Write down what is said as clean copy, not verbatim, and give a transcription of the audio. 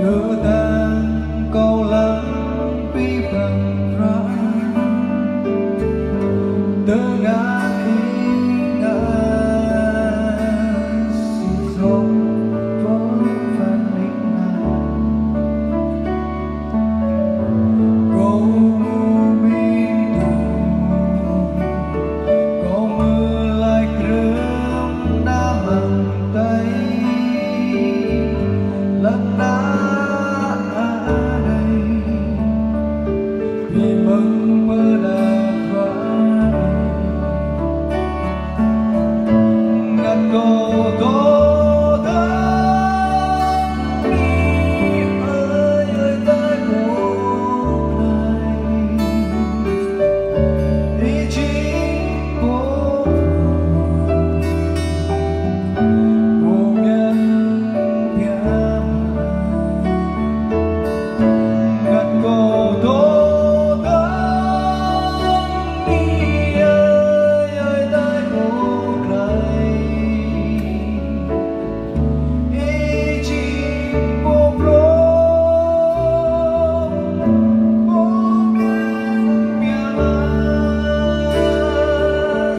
đưa tan câu lắng bí bằng ra từ ngã khi ngã si dòng vốn phản định câu mù mi câu mưa lại rớm đã bằng tay lắc